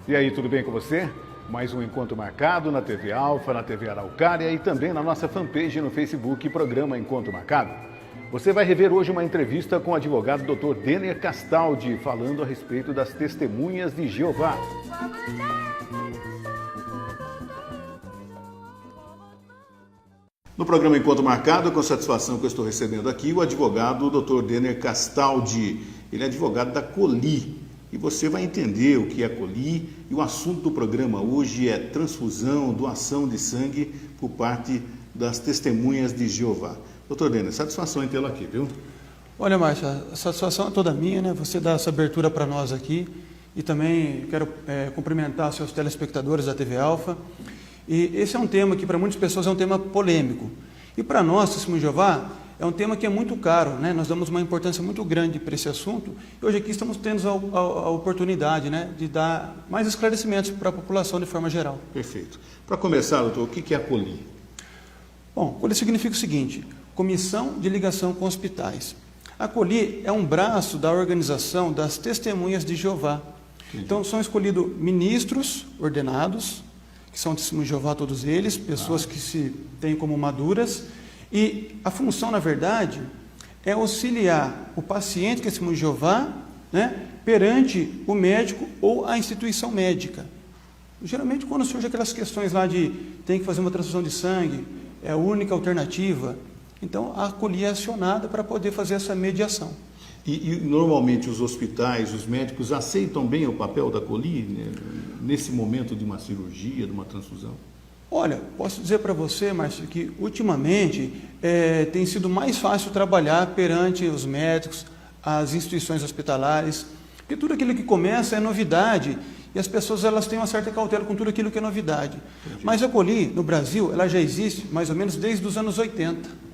E aí, tudo bem com você? Mais um encontro marcado na TV Alfa, na TV Araucária e também na nossa fanpage no Facebook, programa Encontro Marcado. Você vai rever hoje uma entrevista com o advogado Dr. Denner Castaldi, falando a respeito das testemunhas de Jeová. No programa Encontro Marcado, com satisfação que eu estou recebendo aqui o advogado Dr. Denner Castaldi. Ele é advogado da COLI e você vai entender o que é a COLI. E o assunto do programa hoje é transfusão, doação de sangue por parte das testemunhas de Jeová. Dr. Denner, satisfação em tê-lo aqui, viu? Olha, Márcia, a satisfação é toda minha, né? Você dá essa abertura para nós aqui e também quero cumprimentar os seus telespectadores da TV Alfa. E esse é um tema que para muitas pessoas é um tema polêmico. E para nós, Testemunho de Jeová, é um tema que é muito caro, né? Nós damos uma importância muito grande para esse assunto e hoje aqui estamos tendo a oportunidade, né, de dar mais esclarecimentos para a população de forma geral. Perfeito. Para começar, doutor, o que é a COLI? Bom, COLI significa o seguinte: Comissão de Ligação com Hospitais. A COLI é um braço da organização das Testemunhas de Jeová. Entendi. Então são escolhidos ministros ordenados, que são testemunhos de Jeová todos eles, pessoas que se têm como maduras, e a função, na verdade, é auxiliar o paciente que é testemunho de Jeová, né, perante o médico ou a instituição médica. Geralmente, quando surgem aquelas questões lá de tem que fazer uma transfusão de sangue, é a única alternativa, então a COLI é acionada para poder fazer essa mediação. E normalmente os hospitais, os médicos aceitam bem o papel da COLI, né, nesse momento de uma cirurgia, de uma transfusão? Olha, posso dizer para você, Márcio, que ultimamente tem sido mais fácil trabalhar perante os médicos, as instituições hospitalares, porque tudo aquilo que começa é novidade e as pessoas elas têm uma certa cautela com tudo aquilo que é novidade. Entendi. Mas a COLI, no Brasil, ela já existe mais ou menos desde os anos 80.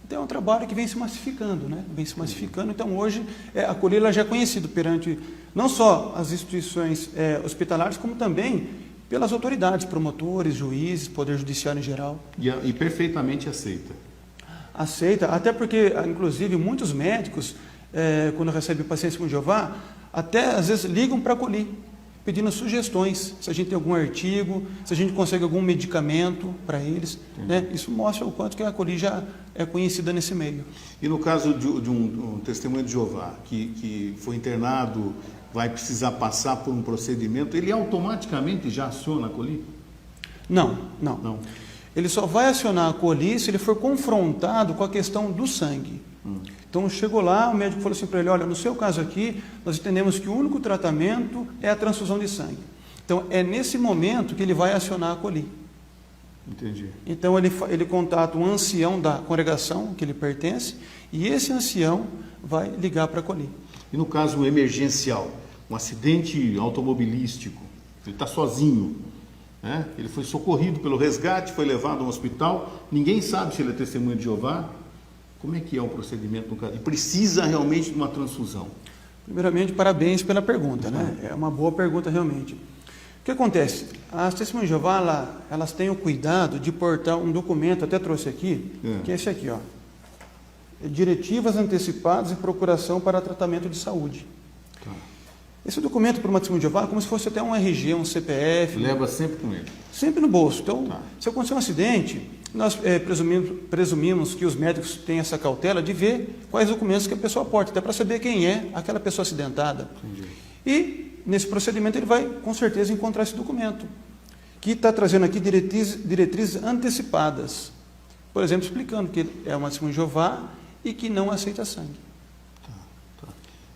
Então é um trabalho que vem se massificando, né? Vem se massificando. Então hoje a COLI ela já é conhecida perante não só as instituições hospitalares, como também pelas autoridades, promotores, juízes, poder judiciário em geral. E perfeitamente aceita. Aceita, até porque, inclusive, muitos médicos, quando recebem pacientes com Jeová, até às vezes ligam para a COLI, pedindo sugestões, se a gente tem algum artigo, se a gente consegue algum medicamento para eles, né? Isso mostra o quanto que a COLI já é conhecida nesse meio. E no caso de um testemunho de Jeová, que foi internado, vai precisar passar por um procedimento, ele automaticamente já aciona a COLI? Não. Ele só vai acionar a COLI se ele for confrontado com a questão do sangue. Então, chegou lá, o médico falou assim para ele: olha, no seu caso aqui, nós entendemos que o único tratamento é a transfusão de sangue. Então, é nesse momento que ele vai acionar a COLI. Entendi. Então, ele contata um ancião da congregação que ele pertence e esse ancião vai ligar para a COLI. E no caso emergencial, um acidente automobilístico, ele está sozinho, né? Ele foi socorrido pelo resgate, foi levado a um hospital, ninguém sabe se ele é testemunho de Jeová. Como é que é o procedimento no caso? E precisa realmente de uma transfusão? Primeiramente, parabéns pela pergunta, né? É uma boa pergunta realmente. O que acontece? As testemunhas de Jeová, elas têm o cuidado de portar um documento, até trouxe aqui, que é esse aqui, ó. Diretivas antecipadas e procuração para tratamento de saúde. Tá. Esse documento para uma testemunha de Jeová é como se fosse até um RG, um CPF. Leva sempre com ele? Sempre no bolso. Então, se acontecer um acidente, nós presumimos que os médicos têm essa cautela de ver quais documentos que a pessoa porta, até para saber quem é aquela pessoa acidentada. Entendi. E, nesse procedimento, ele vai, com certeza, encontrar esse documento, que está trazendo aqui diretrizes antecipadas. Por exemplo, explicando que é uma testemunha de Jeová e que não aceita sangue. Tá.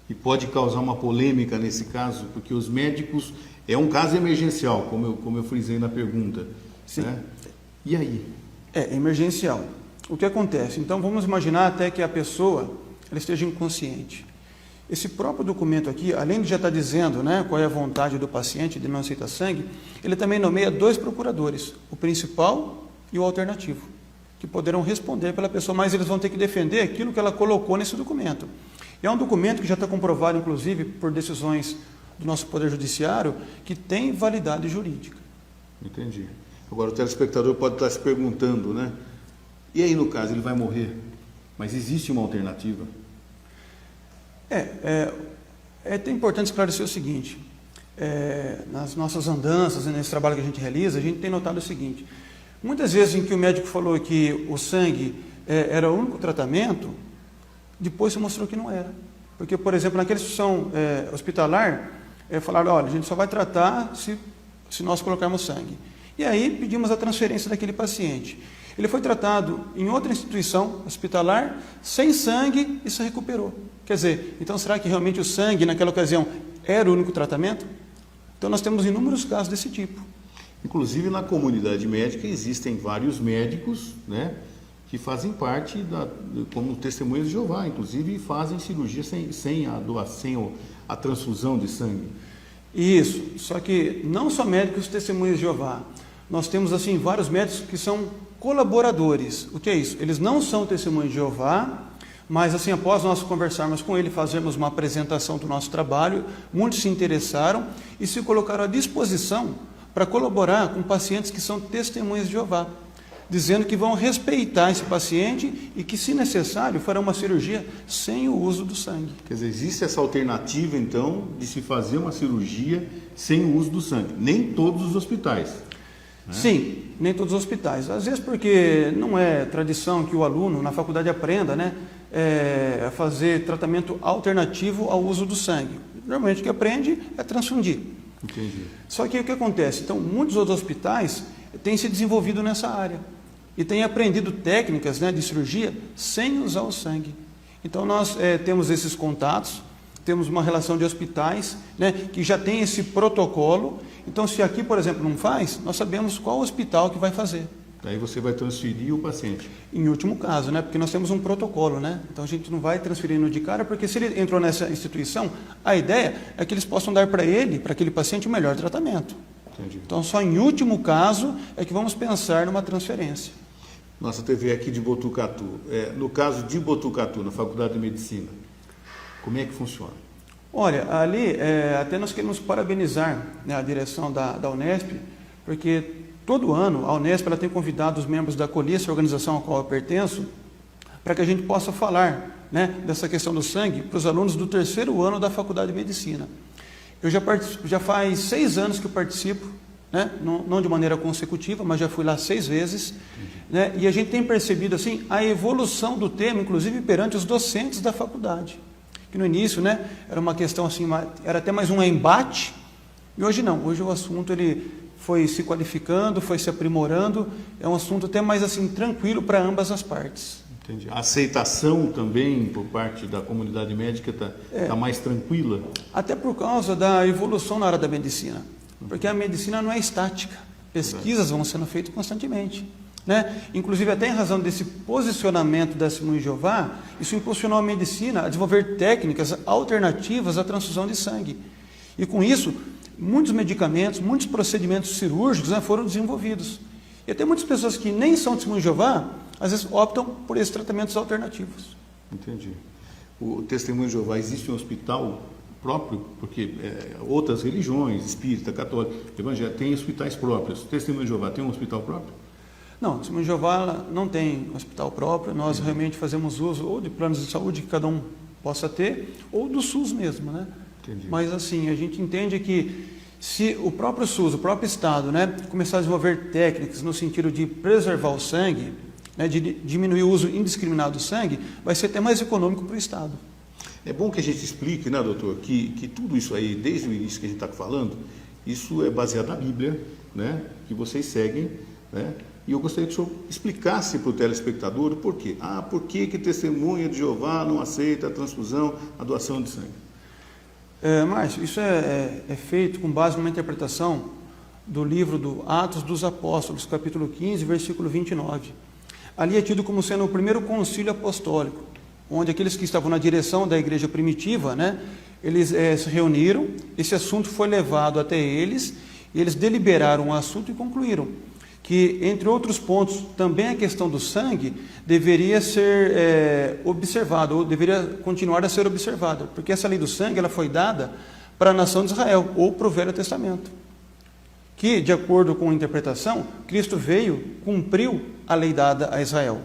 E pode causar uma polêmica nesse caso, porque os médicos... É um caso emergencial, como eu frisei na pergunta. Sim. Né? E aí? É emergencial. O que acontece? Então, vamos imaginar até que a pessoa ela esteja inconsciente. Esse próprio documento aqui, além de já estar dizendo, né, qual é a vontade do paciente de não aceitar sangue, ele também nomeia 2 procuradores, o principal e o alternativo, que poderão responder pela pessoa, mas eles vão ter que defender aquilo que ela colocou nesse documento. E é um documento que já está comprovado, inclusive, por decisões do nosso Poder Judiciário, que tem validade jurídica. Entendi. Agora, o telespectador pode estar se perguntando, né? E aí, no caso, ele vai morrer? Mas existe uma alternativa? É importante esclarecer o seguinte: nas nossas andanças e nesse trabalho que a gente realiza, a gente tem notado o seguinte: muitas vezes em que o médico falou que o sangue era o único tratamento, depois se mostrou que não era. Porque, por exemplo, naquela instituição hospitalar, falaram: olha, a gente só vai tratar se nós colocarmos sangue. E aí pedimos a transferência daquele paciente. Ele foi tratado em outra instituição hospitalar, sem sangue, e se recuperou. Quer dizer, então será que realmente o sangue, naquela ocasião, era o único tratamento? Então nós temos inúmeros casos desse tipo. Inclusive na comunidade médica existem vários médicos, né, que fazem parte como testemunhas de Jeová, inclusive fazem cirurgia sem a transfusão de sangue. Isso, só que não só médicos testemunhas de Jeová. Nós temos assim vários médicos que são colaboradores. O que é isso? Eles não são testemunhas de Jeová, mas assim, após nós conversarmos com ele, fazermos uma apresentação do nosso trabalho, muitos se interessaram e se colocaram à disposição para colaborar com pacientes que são testemunhas de Jeová, dizendo que vão respeitar esse paciente e que, se necessário, farão uma cirurgia sem o uso do sangue. Quer dizer, existe essa alternativa, então, de se fazer uma cirurgia sem o uso do sangue. Nem todos os hospitais. Né? Sim, nem todos os hospitais. Às vezes porque não é tradição que o aluno na faculdade aprenda, né, a fazer tratamento alternativo ao uso do sangue. Normalmente o que aprende é transfundir. Entendi. Só que o que acontece? Então, muitos outros hospitais têm se desenvolvido nessa área e têm aprendido técnicas, né, de cirurgia sem usar o sangue. Então, nós temos esses contatos, temos uma relação de hospitais, né, que já tem esse protocolo. Então, se aqui, por exemplo, não faz, nós sabemos qual hospital que vai fazer. Aí você vai transferir o paciente. Em último caso, né? Porque nós temos um protocolo, né? Então a gente não vai transferindo de cara, porque se ele entrou nessa instituição, a ideia é que eles possam dar para ele, para aquele paciente, o melhor tratamento. Entendi. Então só em último caso é que vamos pensar numa transferência. Nossa TV aqui de Botucatu. No caso de Botucatu, na Faculdade de Medicina, como é que funciona? Olha, ali até nós queremos parabenizar, né, a direção da Unesp, porque todo ano a Unesp ela tem convidado os membros da COLI, essa organização a qual eu pertenço, para que a gente possa falar, né, dessa questão do sangue para os alunos do 3º ano da Faculdade de Medicina. Eu já faz 6 anos que eu participo, né, não de maneira consecutiva, mas já fui lá 6 vezes, né, e a gente tem percebido assim a evolução do tema, inclusive perante os docentes da faculdade. Que no início, né, era uma questão assim, era até mais um embate, e hoje não. Hoje o assunto ele foi se qualificando, foi se aprimorando, é um assunto até mais assim tranquilo para ambas as partes. Entendi. A aceitação também por parte da comunidade médica está mais tranquila? Até por causa da evolução na área da medicina, porque a medicina não é estática, pesquisas vão sendo feitas constantemente, né? Inclusive até em razão desse posicionamento da Testemunha de Jeová, isso impulsionou a medicina a desenvolver técnicas alternativas à transfusão de sangue, e com isso muitos medicamentos, muitos procedimentos cirúrgicos, né, foram desenvolvidos. E até muitas pessoas que nem são testemunhas de Jeová, às vezes optam por esses tratamentos alternativos. Entendi. O Testemunho de Jeová, existe um hospital próprio? Porque outras religiões, espírita, católica, evangélica, têm hospitais próprios. O Testemunho de Jeová tem um hospital próprio? Não, o Testemunho de Jeová não tem um hospital próprio. Nós realmente fazemos uso ou de planos de saúde que cada um possa ter, ou do SUS mesmo, né? Entendi. Mas assim, a gente entende que se o próprio SUS, o próprio Estado, né, começar a desenvolver técnicas no sentido de preservar o sangue, né, de diminuir o uso indiscriminado do sangue, vai ser até mais econômico para o Estado. É bom que a gente explique, né, doutor, que tudo isso aí, desde o início que a gente está falando, isso é baseado na Bíblia, né, que vocês seguem, né, e eu gostaria que o senhor explicasse para o telespectador o porquê. Por que Testemunha de Jeová não aceita a transfusão, a doação de sangue? Márcio, isso é feito com base numa interpretação do livro do Atos dos Apóstolos, capítulo 15, versículo 29. Ali é tido como sendo o primeiro concílio apostólico, onde aqueles que estavam na direção da igreja primitiva, né, eles se reuniram, esse assunto foi levado até eles, e eles deliberaram o assunto e concluíram que, entre outros pontos, também a questão do sangue deveria ser observada, ou deveria continuar a ser observada, porque essa lei do sangue ela foi dada para a nação de Israel, ou para o Velho Testamento, que, de acordo com a interpretação, Cristo veio, cumpriu a lei dada a Israel.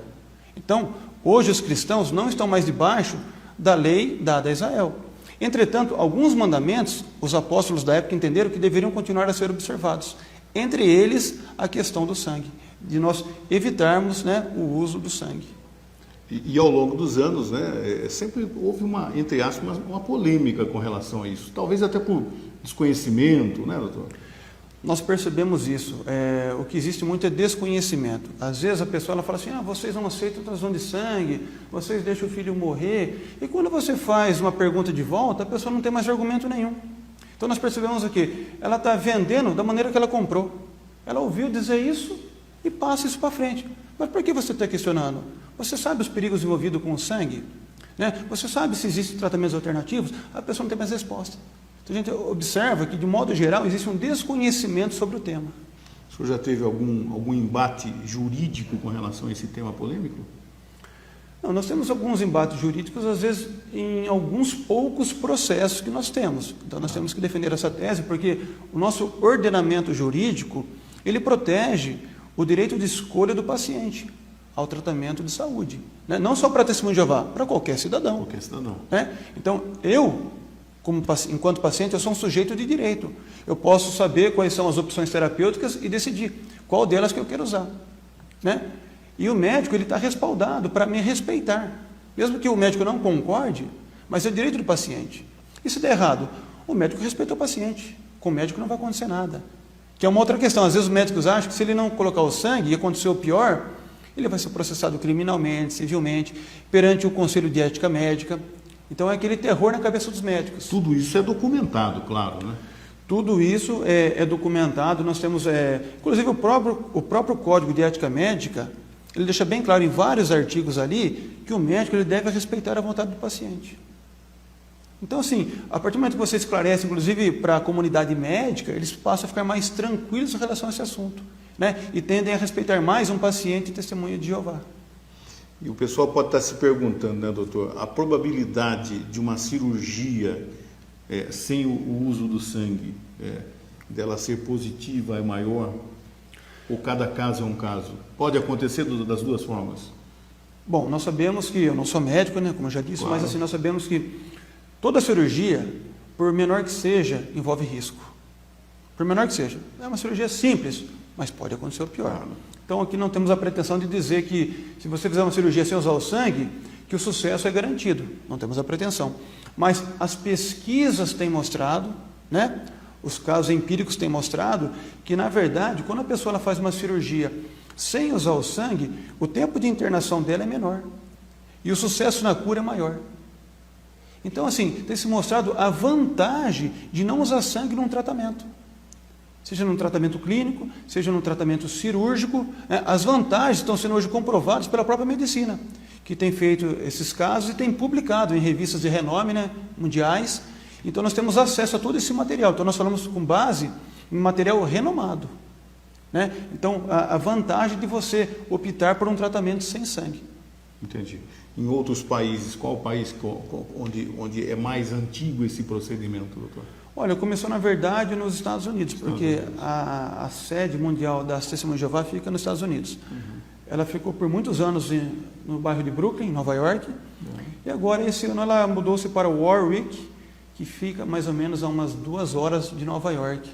Então, hoje os cristãos não estão mais debaixo da lei dada a Israel. Entretanto, alguns mandamentos, os apóstolos da época entenderam que deveriam continuar a ser observados. Entre eles, a questão do sangue, de nós evitarmos, né, o uso do sangue. E ao longo dos anos, né, sempre houve entre aspas, uma polêmica com relação a isso. Talvez até por desconhecimento, né, doutor? Nós percebemos isso. O que existe muito é desconhecimento. Às vezes a pessoa ela fala assim, vocês não aceitam transfusão de sangue, vocês deixam o filho morrer. E quando você faz uma pergunta de volta, a pessoa não tem mais argumento nenhum. Então nós percebemos aqui, ela está vendendo da maneira que ela comprou. Ela ouviu dizer isso e passa isso para frente. Mas por que você está questionando? Você sabe os perigos envolvidos com o sangue? Né? Você sabe se existem tratamentos alternativos? A pessoa não tem mais resposta. Então a gente observa que, de modo geral, existe um desconhecimento sobre o tema. O senhor já teve algum embate jurídico com relação a esse tema polêmico? Não, nós temos alguns embates jurídicos, às vezes, em alguns poucos processos que nós temos. Então nós temos que defender essa tese, porque o nosso ordenamento jurídico, ele protege o direito de escolha do paciente ao tratamento de saúde. Né? Não só para testemunho de Jeová, para qualquer cidadão. Qualquer cidadão. Né? Então, enquanto paciente, eu sou um sujeito de direito. Eu posso saber quais são as opções terapêuticas e decidir qual delas que eu quero usar. Né? E o médico está respaldado para me respeitar. Mesmo que o médico não concorde, mas é direito do paciente. E se der errado, o médico respeita o paciente. Com o médico não vai acontecer nada. Que é uma outra questão. Às vezes os médicos acham que se ele não colocar o sangue e acontecer o pior, ele vai ser processado criminalmente, civilmente, perante o Conselho de Ética Médica. Então é aquele terror na cabeça dos médicos. Tudo isso é documentado, claro, né? Tudo isso é documentado. Nós temos, inclusive o próprio Código de Ética Médica, ele deixa bem claro em vários artigos ali que o médico ele deve respeitar a vontade do paciente. Então, assim, a partir do momento que você esclarece, inclusive para a comunidade médica, eles passam a ficar mais tranquilos em relação a esse assunto, né? E tendem a respeitar mais um paciente testemunha de Jeová. E o pessoal pode estar se perguntando, né, doutor, a probabilidade de uma cirurgia sem o uso do sangue, dela ser positiva é maior? Ou cada caso é um caso? Pode acontecer das duas formas? Bom, nós sabemos que, eu não sou médico, né, como eu já disse, claro. Mas assim, nós sabemos que toda cirurgia, por menor que seja, envolve risco. Por menor que seja. É uma cirurgia simples, mas pode acontecer o pior. Claro. Então aqui não temos a pretensão de dizer que se você fizer uma cirurgia sem usar o sangue, que o sucesso é garantido. Não temos a pretensão. Mas as pesquisas têm mostrado, né? Os casos empíricos têm mostrado que, na verdade, quando a pessoa ela faz uma cirurgia sem usar o sangue, o tempo de internação dela é menor. E o sucesso na cura é maior. Então, assim, tem se mostrado a vantagem de não usar sangue num tratamento. Seja num tratamento clínico, seja num tratamento cirúrgico, as vantagens estão sendo hoje comprovadas pela própria medicina, que tem feito esses casos e tem publicado em revistas de renome, né, mundiais. Então nós temos acesso a todo esse material. Então nós falamos com base em material renomado. Né? Então a vantagem de você optar por um tratamento sem sangue. Entendi. Em outros países, qual país onde é mais antigo esse procedimento, doutor? Olha, começou na verdade nos Estados Unidos, porque a sede mundial das Testemunhas de Jeová fica nos Estados Unidos. Uhum. Ela ficou por muitos anos no bairro de Brooklyn, Nova York, e agora esse ano ela mudou-se para Warwick, que fica mais ou menos a umas 2 horas de Nova York.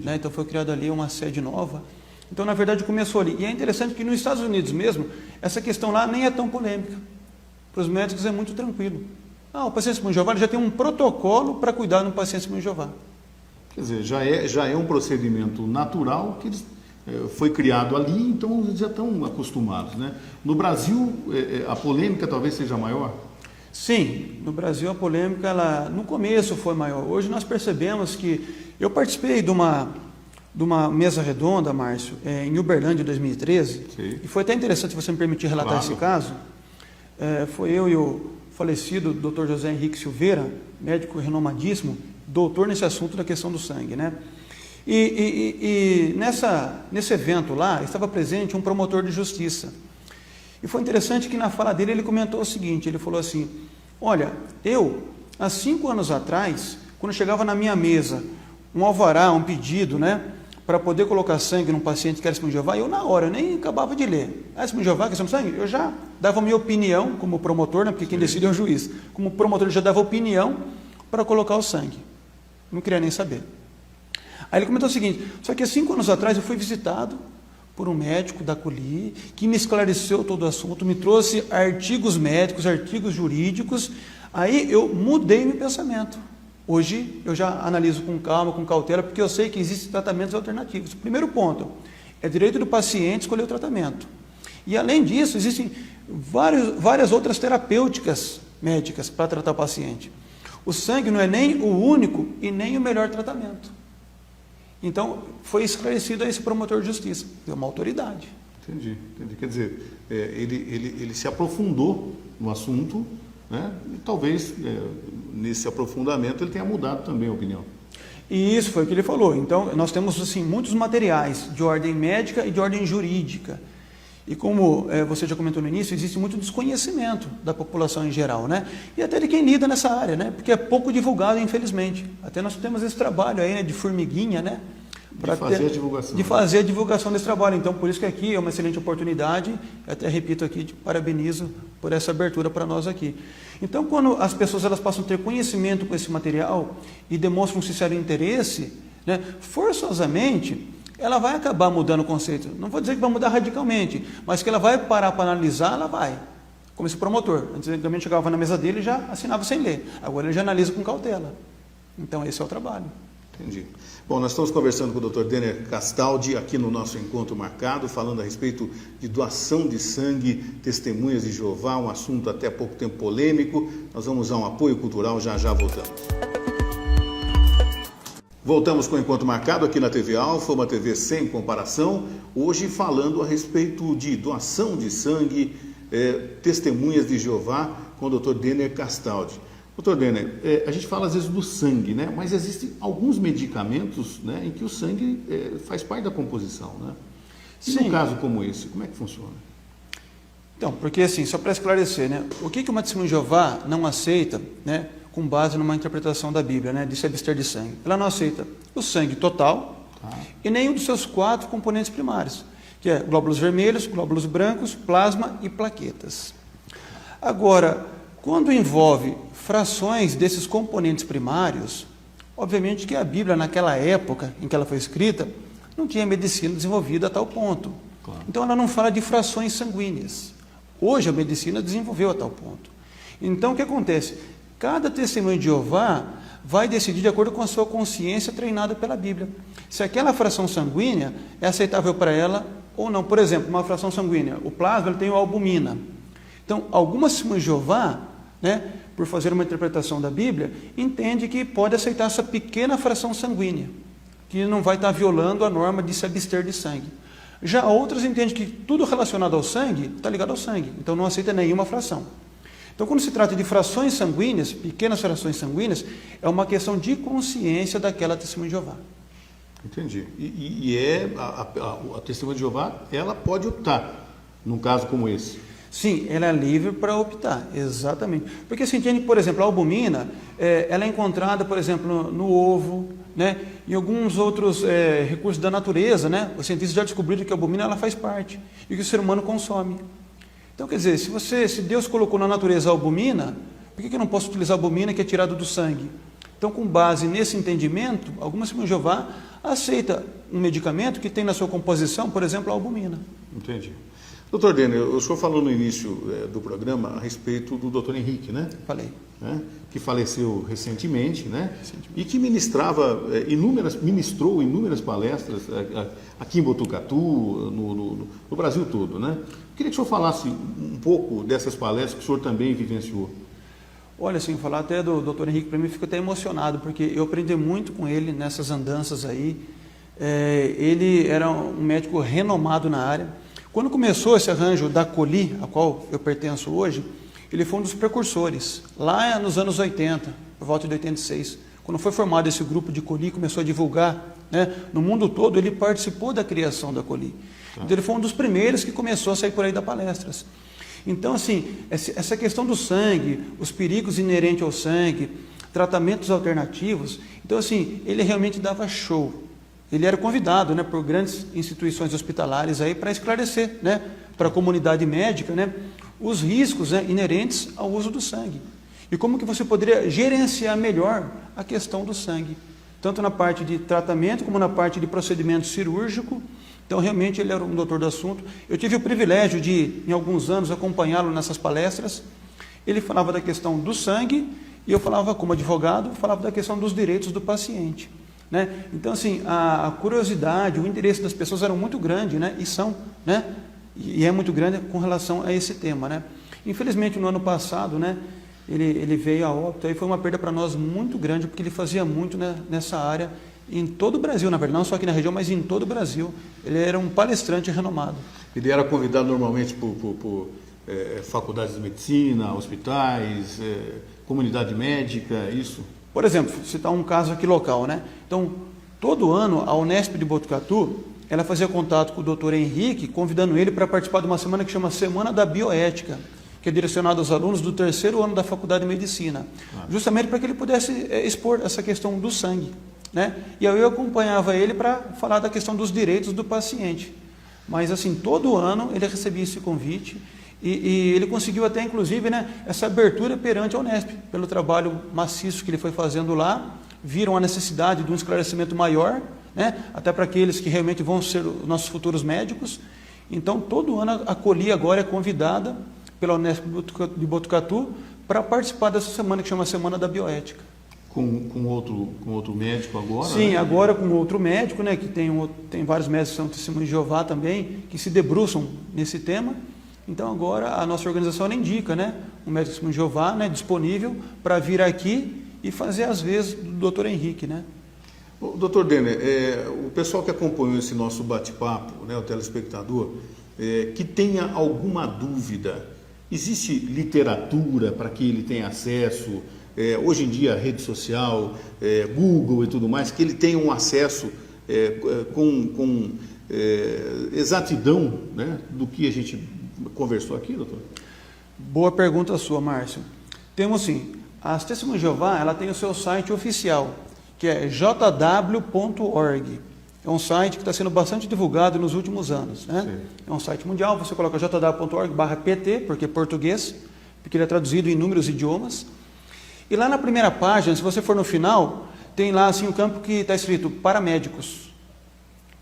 Né? Então foi criada ali uma sede nova. Então, na verdade, começou ali. E é interessante que nos Estados Unidos mesmo, essa questão lá nem é tão polêmica. Para os médicos é muito tranquilo. O paciente testemunho de Jeová já tem um protocolo para cuidar do paciente testemunho de Jeová. Quer dizer, já é um procedimento natural que foi criado ali, então eles já estão acostumados, né? No Brasil, a polêmica talvez seja maior? Sim, no Brasil a polêmica, ela, no começo foi maior. Hoje nós percebemos que... Eu participei de uma mesa redonda, Márcio, em Uberlândia, em 2013, Sim. E foi até interessante, se você me permitir relatar esse caso. Foi eu e o falecido Dr. José Henrique Silveira, médico renomadíssimo, doutor nesse assunto da questão do sangue, né? E nesse evento lá, estava presente um promotor de justiça. E foi interessante que na fala dele ele comentou o seguinte, ele falou assim, olha, eu, há 5 anos atrás, quando chegava na minha mesa um alvará, um pedido, né, para poder colocar sangue num paciente que era testemunho de Jeová, eu na hora, eu nem acabava de ler. Testemunho de Jeová, questão de sangue? Eu já dava a minha opinião como promotor, né, porque quem decide é o juiz. Como promotor, eu já dava opinião, para colocar o sangue. Não queria nem saber. Aí ele comentou o seguinte, só que há 5 anos atrás eu fui visitado por um médico da Coli, que me esclareceu todo o assunto, me trouxe artigos médicos, artigos jurídicos, aí eu mudei meu pensamento. Hoje eu já analiso com calma, com cautela, porque eu sei que existem tratamentos alternativos. Primeiro ponto, é direito do paciente escolher o tratamento. E além disso, existem várias outras terapêuticas médicas para tratar o paciente. O sangue não é nem o único e nem o melhor tratamento. Então, foi esclarecido a esse promotor de justiça, é uma autoridade. Entendi. Quer dizer, ele se aprofundou no assunto, né? E talvez nesse aprofundamento ele tenha mudado também a opinião. E isso foi o que ele falou. Então, nós temos assim, muitos materiais de ordem médica e de ordem jurídica. E como você já comentou no início, existe muito desconhecimento da população em geral, né? E até de quem lida nessa área, né? Porque é pouco divulgado, infelizmente. Até nós temos esse trabalho aí, né, de formiguinha, né? De fazer a divulgação. De fazer a divulgação desse trabalho. Então, por isso que aqui é uma excelente oportunidade. Eu até repito aqui, te parabenizo por essa abertura para nós aqui. Então, quando as pessoas elas passam a ter conhecimento com esse material e demonstram um sincero interesse, né, forçosamente, ela vai acabar mudando o conceito. Não vou dizer que vai mudar radicalmente, mas que ela vai parar para analisar, ela vai. Como esse promotor. Antigamente chegava na mesa dele e já assinava sem ler. Agora ele já analisa com cautela. Então, esse é o trabalho. Entendi. Bom, nós estamos conversando com o Dr. Denner Castaldi aqui no nosso encontro marcado, falando a respeito de doação de sangue, testemunhas de Jeová, um assunto até há pouco tempo polêmico. Nós vamos a um apoio cultural, já voltamos. Voltamos com o encontro marcado aqui na TV Alfa, uma TV sem comparação, hoje falando a respeito de doação de sangue, testemunhas de Jeová, com o Dr. Denner Castaldi. Doutor Denner, a gente fala às vezes do sangue, né? Mas existem alguns medicamentos, né, em que o sangue faz parte da composição, né? E Sim. num caso como esse, como é que funciona? Então, porque assim, só para esclarecer, né, o que o Testemunho de Jeová não aceita, né, com base numa interpretação da Bíblia, né, de se abster de sangue? Ela não aceita o sangue total e nenhum dos seus 4 componentes primários, que é glóbulos vermelhos, glóbulos brancos, plasma e plaquetas. Agora, quando envolve frações desses componentes primários, obviamente que a Bíblia, naquela época em que ela foi escrita, não tinha medicina desenvolvida a tal ponto. Claro. Então, ela não fala de frações sanguíneas. Hoje, a medicina desenvolveu a tal ponto. Então, o que acontece? Cada testemunho de Jeová vai decidir de acordo com a sua consciência treinada pela Bíblia. Se aquela fração sanguínea é aceitável para ela ou não. Por exemplo, uma fração sanguínea, o plasma ele tem o albumina. Então, algumas testemunhas de Jeová, né, por fazer uma interpretação da Bíblia, entende que pode aceitar essa pequena fração sanguínea, que não vai estar violando a norma de se abster de sangue. Já outros entendem que tudo relacionado ao sangue está ligado ao sangue, então não aceita nenhuma fração. Então, quando se trata de frações sanguíneas, pequenas frações sanguíneas, é uma questão de consciência daquela testemunha de Jeová. Entendi. E a testemunha de Jeová, ela pode optar, num caso como esse? Sim, ela é livre para optar, exatamente. Porque se entende, por exemplo, a albumina, ela é encontrada, por exemplo, no ovo, né, em alguns outros recursos da natureza, né? Os cientistas já descobriram que a albumina ela faz parte e que o ser humano consome. Então, quer dizer, se Deus colocou na natureza a albumina, por que eu não posso utilizar a albumina que é tirada do sangue? Então, com base nesse entendimento, algumas testemunhas de Jeová aceita um medicamento que tem na sua composição, por exemplo, a albumina. Entendi. Doutor Denner, o senhor falou no início do programa a respeito do doutor Henrique, né? Falei. Né? Que faleceu recentemente, né? E que ministrou inúmeras palestras aqui em Botucatu, no Brasil todo, né? Queria que o senhor falasse um pouco dessas palestras que o senhor também vivenciou. Olha, assim, falar até do doutor Henrique, para mim, fico até emocionado, porque eu aprendi muito com ele nessas andanças aí. Ele era um médico renomado na área. Quando começou esse arranjo da Coli, a qual eu pertenço hoje, ele foi um dos precursores, lá nos anos 80, por volta de 86. Quando foi formado esse grupo de Coli, começou a divulgar, né, no mundo todo, ele participou da criação da Coli. Então, ele foi um dos primeiros que começou a sair por aí dar palestras. Então, assim, essa questão do sangue, os perigos inerentes ao sangue, tratamentos alternativos, então, assim, ele realmente dava show. Ele era convidado, né, por grandes instituições hospitalares aí para esclarecer, né, para a comunidade médica, né, os riscos, né, inerentes ao uso do sangue. e como que você poderia gerenciar melhor a questão do sangue, tanto na parte de tratamento como na parte de procedimento cirúrgico. Então, realmente, ele era um doutor do assunto. Eu tive o privilégio de, em alguns anos, acompanhá-lo nessas palestras. Ele falava da questão do sangue e eu falava, como advogado, falava da questão dos direitos do paciente, né? Então, assim, a curiosidade, o interesse das pessoas eram muito grande, né? E são, né? E é muito grande com relação a esse tema, né? Infelizmente, no ano passado, né, ele veio a óbito, aí foi uma perda para nós muito grande, porque ele fazia muito, né, nessa área, em todo o Brasil, na verdade, não só aqui na região, mas em todo o Brasil. Ele era um palestrante renomado. Ele era convidado normalmente por faculdades de medicina, hospitais, comunidade médica, isso? Por exemplo, citar um caso aqui local, né? Então, todo ano, a Unesp de Botucatu, ela fazia contato com o Dr. Henrique, convidando ele para participar de uma semana que chama Semana da Bioética, que é direcionada aos alunos do 3º ano da Faculdade de Medicina, justamente para que ele pudesse expor essa questão do sangue, né? E aí eu acompanhava ele para falar da questão dos direitos do paciente. Mas, assim, todo ano ele recebia esse convite e ele conseguiu até, inclusive, né, essa abertura perante a Unesp, pelo trabalho maciço que ele foi fazendo lá. Viram a necessidade de um esclarecimento maior, né, até para aqueles que realmente vão ser os nossos futuros médicos. Então, todo ano a Coli agora é convidada pela Unesp de Botucatu para participar dessa semana que chama Semana da Bioética. Com outro médico agora? Sim, né? agora com outro médico, né, que tem vários médicos que são testemunhos de Jeová também, que se debruçam nesse tema. Então agora a nossa organização ela indica, né, um médico testemunho de Jeová, né, disponível para vir aqui e fazer as vezes do Dr. Henrique, né? Doutor Denner, o pessoal que acompanhou esse nosso bate-papo, né, o telespectador, que tenha alguma dúvida, existe literatura para que ele tenha acesso? Hoje em dia, rede social, Google e tudo mais, que ele tenha um acesso com exatidão, né, do que a gente conversou aqui, doutor? Boa pergunta sua, Márcio. Temos sim. As Testemunhas de Jeová, ela tem o seu site oficial, que é jw.org. É um site que está sendo bastante divulgado nos últimos anos, né? Sim. É um site mundial, você coloca jw.org/pt, porque é português, porque ele é traduzido em inúmeros idiomas. E lá na primeira página, se você for no final, tem lá assim um campo que está escrito paramédicos.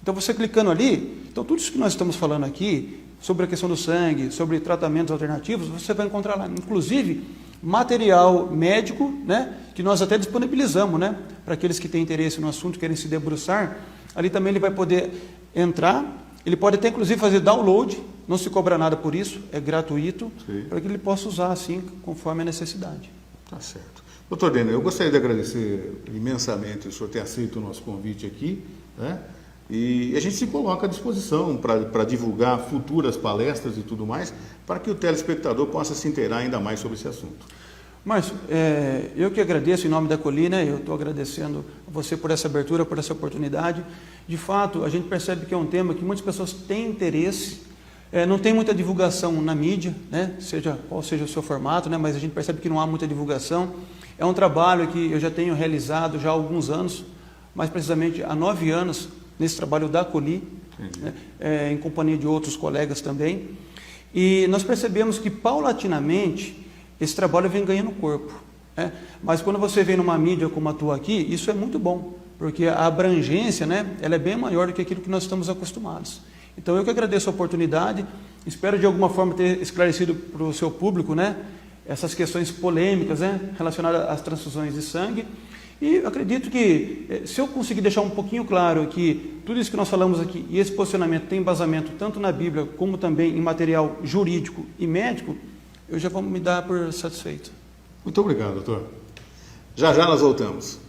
Então você clicando ali, então tudo isso que nós estamos falando aqui, sobre a questão do sangue, sobre tratamentos alternativos, você vai encontrar lá, inclusive material médico, né, que nós até disponibilizamos, né, para aqueles que têm interesse no assunto, querem se debruçar. Ali também ele vai poder entrar, ele pode até inclusive fazer download, não se cobra nada por isso, é gratuito, para que ele possa usar assim, conforme a necessidade. Tá certo. Doutor Denner, eu gostaria de agradecer imensamente o senhor ter aceito o nosso convite aqui, né? E a gente se coloca à disposição para divulgar futuras palestras e tudo mais, para que o telespectador possa se inteirar ainda mais sobre esse assunto. Márcio, eu que agradeço em nome da Coli, né? Eu estou agradecendo a você por essa abertura, por essa oportunidade. De fato, a gente percebe que é um tema que muitas pessoas têm interesse, não tem muita divulgação na mídia, né? Qual seja o seu formato, né? Mas a gente percebe que não há muita divulgação. É um trabalho que eu já tenho realizado já há alguns anos, mais precisamente há 9 anos, nesse trabalho da Coli, né? Em companhia de outros colegas também. E nós percebemos que, paulatinamente, esse trabalho vem ganhando corpo, né? Mas quando você vem numa mídia como a tua aqui, isso é muito bom, porque a abrangência, né, ela é bem maior do que aquilo que nós estamos acostumados. Então eu que agradeço a oportunidade, espero de alguma forma ter esclarecido para o seu público, né, essas questões polêmicas, né, relacionadas às transfusões de sangue. E eu acredito que, se eu conseguir deixar um pouquinho claro que tudo isso que nós falamos aqui e esse posicionamento tem embasamento tanto na Bíblia como também em material jurídico e médico, eu já vou me dar por satisfeito. Muito obrigado, doutor. Já já nós voltamos.